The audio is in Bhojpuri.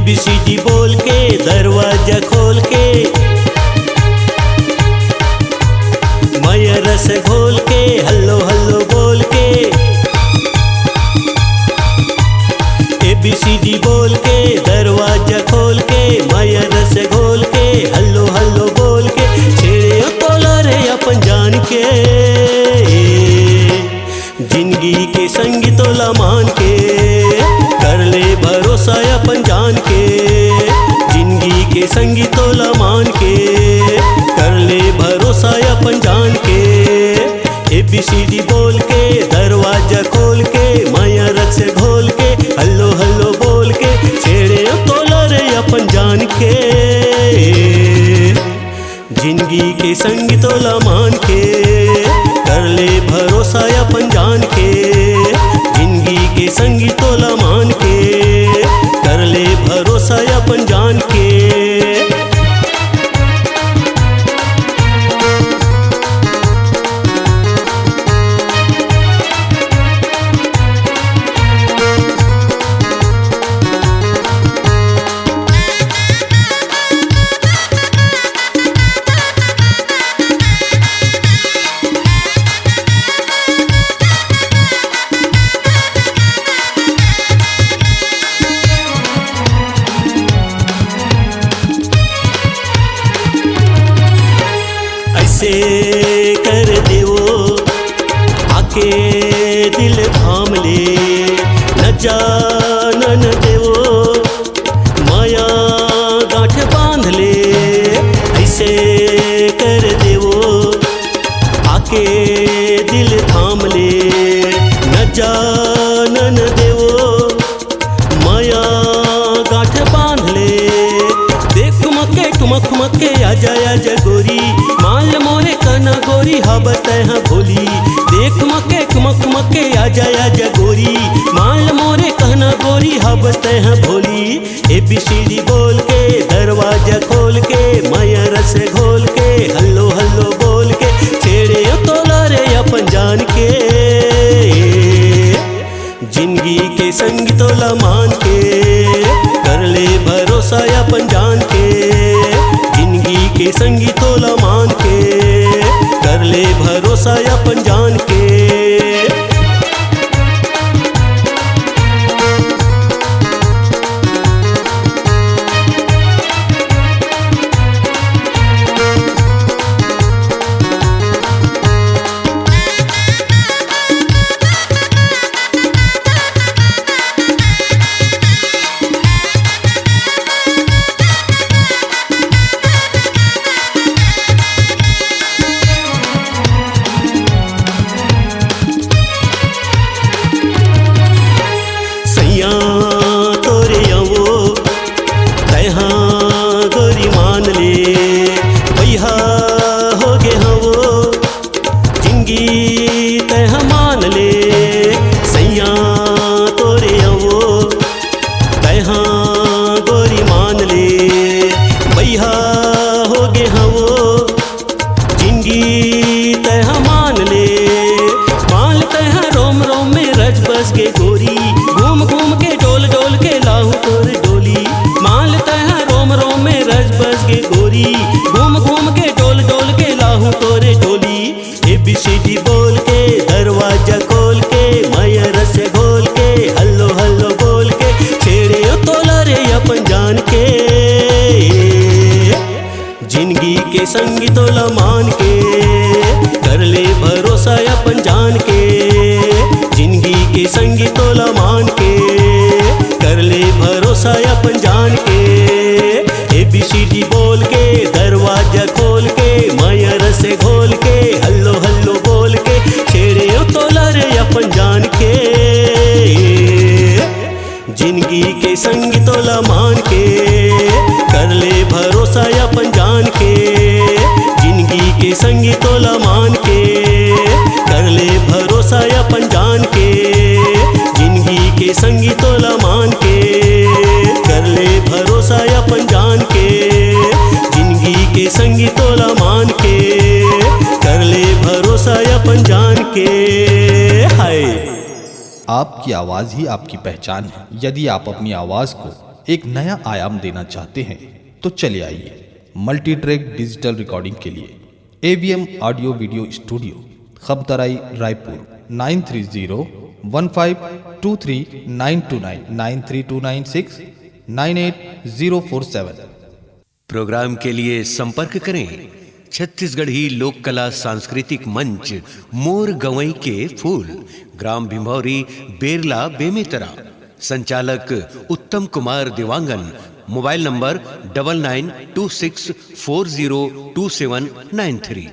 ABCD बोल के दरवाजा खोल के, माया रस घोल के, हल्लो हल्लो बोल के। ABCD बोल के दरवाजा खोल के, माया रस घोल के, हल्लो हल्लो बोल के। छेड़े तोला रे अपन जान के, जिंदगी के संगी तोला मान के। कर ले भरोसा अपन जान के, जिंदगी के संगी तोला मान के। कर ले भरोसा अपन जान के। ABCD बोल के दरवाजा खोल के, माया रस घोल के, हल्लो हल्लो बोल के। छेड़े तोला रे अपन जान के, जिंदगी के संगी तोला मान के। कर ले भरोसा अपन जान के, जिंदगी के संगी तोला मान के। कर ले भरोसा अपन जान के। ऐसे कर देवो आके दिल थाम ले, न जानन देवो माया गांठ बांध ले। ऐसे कर देवो आके दिल थाम ले, न जानन देवो माया गांठ बांध ले। देख ठुमके ठुमक ठुमके आजा आजा गोरी, माल मोरे कना गोरी हबत है भोली। देख ठुमके ठुमक ठुमके आजा आजा गोरी, माल मोरे कहना गोरी हबत है भोली। ABCD बोल के दरवाजा खोल के, माया रस घोल के, हल्लो हल्लो बोल के। छेड़े तोला रे अपन जान के, जिंदगी के संग तोला मान के। कर ले भरोसा अपन जान के, जिंदगी के संगी तोला मान के। कर ले भरोसा अपन जान के। तोरे आवो तैहा गोरी मान ले, भैया हो गे हवो जिंदगी तैहा मान ले। सैया तोरे आवो तैहा गोरी मान ले, भैया हो गे हवो जिंदगी तैहा मान ले। माल तैहा रोम रोम में रज बस के गोरी, घूम घूम के डोल डोल के लाहू तोर डोली। माल तैहा रोम रोम में रज बस के गोरी, घूम घूम के डोल डोल के लाहू तोरे डोली। ABCD बोल के दरवाजा खोल के, माया रस घोल के, हल्लो हल्लो बोल के। छेड़े तोला रे अपन जान के, जिंदगी के संगी तोला मान के। कर ले भरोसा अपन जान के, जिंदगी के संगी तोला मान के। कर ले भरोसा अपन जान के। ABCD बोल के दरवाजा खोल के, माया रस घोल के, हल्लो हल्लो बोल के। छेड़े तोला रे अपन जान के, जिंदगी के संगी तोला मान के। कर ले भरोसा अपन जान के, जिंदगी के संगी तोला मान के। कर ले भरोसा अपन जान के, जिंदगी के संगी तोला मान के। कर ले भरोसा अपन जान के, जिंदगी के संगी तोला मान के। कर ले भरोसा अपन जान के। हाय आपकी आवाज़ ही आपकी पहचान है। यदि आप अपनी आवाज़ को एक नया आयाम देना चाहते हैं तो चले आइए मल्टी ट्रैक डिजिटल रिकॉर्डिंग के लिए AVM audio video studio Khabtarai Raipur 9301523929 9329698047। Program के लिए संपर्क करें छत्तीसगढ़ी लोक कला सांस्कृतिक मंच मोर गवई के फूल, ग्राम भिमौरी, बेरला, बेमेतरा। संचालक उत्तम कुमार देवांगन। Mobile number 9926402793।